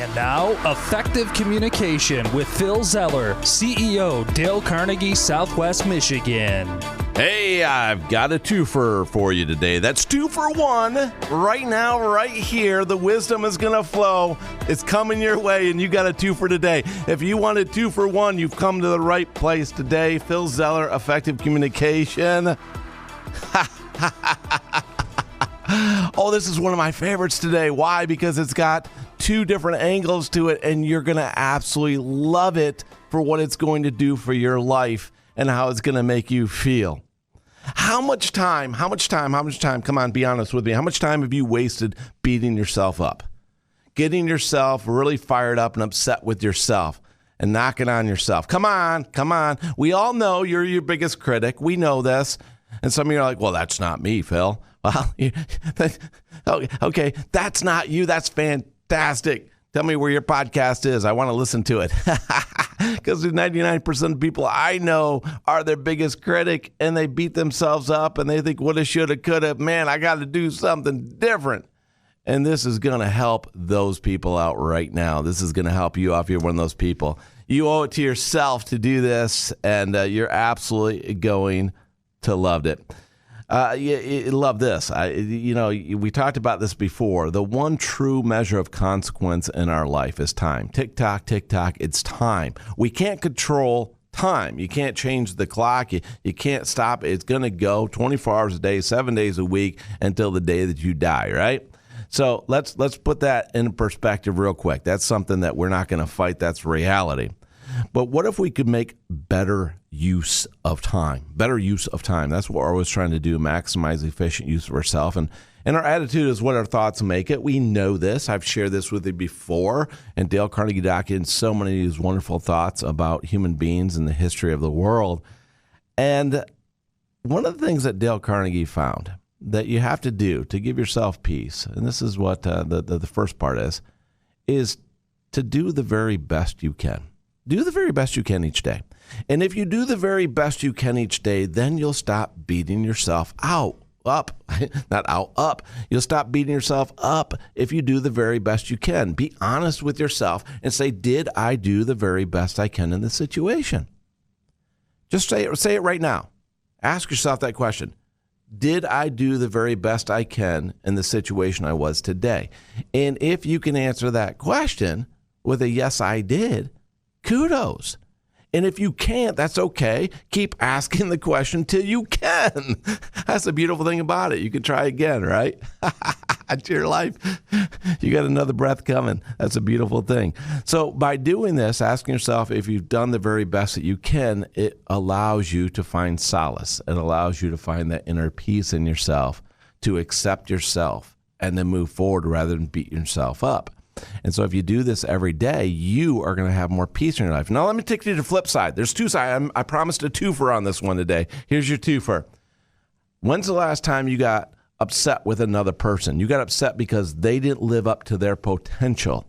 And now, Effective Communication with Phil Zeller, CEO, Dale Carnegie, Southwest Michigan. Hey, I've got a twofer for you today. That's 2 for 1. Right now, right here, the wisdom is going to flow. It's coming your way, and you got a 2 for today. If you wanted 2 for 1, you've come to the right place today. Phil Zeller, Effective Communication. Oh, this is one of my favorites today. Why? Because it's got 2 different angles to it, and you're going to absolutely love it for what it's going to do for your life and how it's going to make you feel. How much time, come on, be honest with me. How much time have you wasted beating yourself up? Getting yourself really fired up and upset with yourself and knocking on yourself. Come on. We all know you're your biggest critic. We know this. And some of you are like, well, that's not me, Phil. Well, okay, that's not you. That's fantastic. Tell me where your podcast is. I want to listen to it. Because 99% of people I know are their biggest critic, and they beat themselves up, and they think, woulda, shoulda, coulda. Man, I got to do something different. And this is going to help those people out right now. This is going to help you out if you're one of those people. You owe it to yourself to do this, and you're absolutely going to love it. You love this. We talked about this before. The one true measure of consequence in our life is time. Tick tock, it's time. We can't control time. You can't change the clock. You can't stop it. It's going to go 24 hours a day, 7 days a week until the day that you die, right? So let's put that in perspective real quick. That's something that we're not going to fight. That's reality. But what if we could make better use of time? Better use of time. That's what we're always trying to do, maximize efficient use of ourselves. And our attitude is what our thoughts make it. We know this. I've shared this with you before. And Dale Carnegie documents so many of these wonderful thoughts about human beings and the history of the world. And one of the things that Dale Carnegie found that you have to do to give yourself peace, and this is what the first part is to do the very best you can. Do the very best you can each day. And if you do the very best you can each day, then you'll stop beating yourself up. You'll stop beating yourself up if you do the very best you can. Be honest with yourself and say, did I do the very best I can in this situation? Just say it right now. Ask yourself that question. Did I do the very best I can in the situation I was today? And if you can answer that question with a yes, I did, kudos. And if you can't, that's okay. Keep asking the question till you can. That's the beautiful thing about it. You can try again, right? It's your life. You got another breath coming. That's a beautiful thing. So by doing this, asking yourself if you've done the very best that you can, it allows you to find solace. It allows you to find that inner peace in yourself, to accept yourself, and then move forward rather than beat yourself up. And so if you do this every day, you are going to have more peace in your life. Now, let me take you to the flip side. There's 2 sides. I promised a twofer on this one today. Here's your twofer. When's the last time you got upset with another person? You got upset because they didn't live up to their potential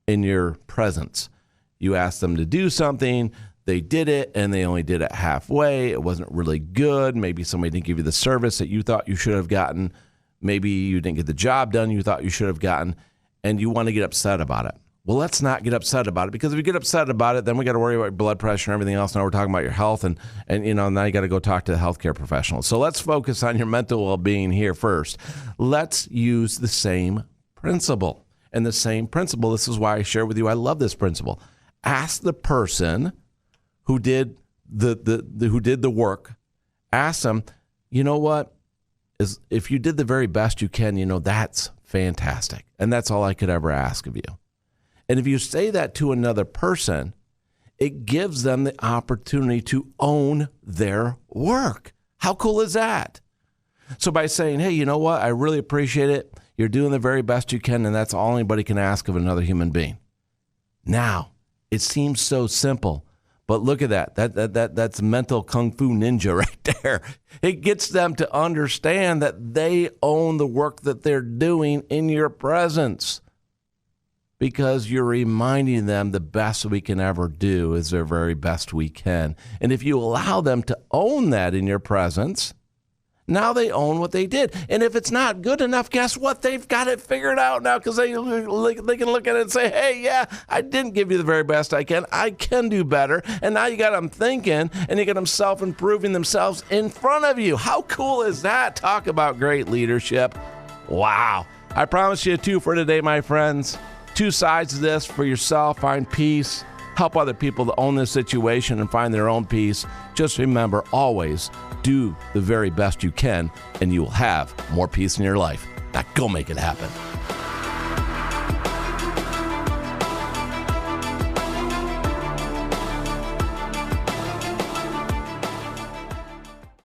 in your presence. You asked them to do something, they did it, and they only did it halfway. It wasn't really good. Maybe somebody didn't give you the service that you thought you should have gotten. Maybe you didn't get the job done you thought you should have gotten. And you want to get upset about it. Well, let's not get upset about it, because if you get upset about it, then we got to worry about your blood pressure and everything else. Now we're talking about your health, and now you got to go talk to the healthcare professional. So let's focus on your mental well-being here first. Let's use the same principle. And the same principle, this is why I share with you, I love this principle. Ask the person who did the work, ask them, you know what, if you did the very best you can, that's fantastic. And that's all I could ever ask of you. And if you say that to another person, it gives them the opportunity to own their work. How cool is that? So by saying, hey, you know what? I really appreciate it. You're doing the very best you can, and that's all anybody can ask of another human being. Now, it seems so simple, but look at that. That's mental kung fu ninja right there. It gets them to understand that they own the work that they're doing in your presence, because you're reminding them the best we can ever do is the very best we can. And if you allow them to own that in your presence, Now they own what they did. And if it's not good enough, guess what? They've got it figured out now because they can look at it and say, hey, yeah, I didn't give you the very best I can. I can do better. And now you got them thinking and you got them self-improving themselves in front of you. How cool is that? Talk about great leadership. Wow. I promise you two for today, my friends. Two sides of this for yourself. Find peace. Help other people to own this situation and find their own peace. Just remember, always do the very best you can, and you will have more peace in your life. Now go make it happen.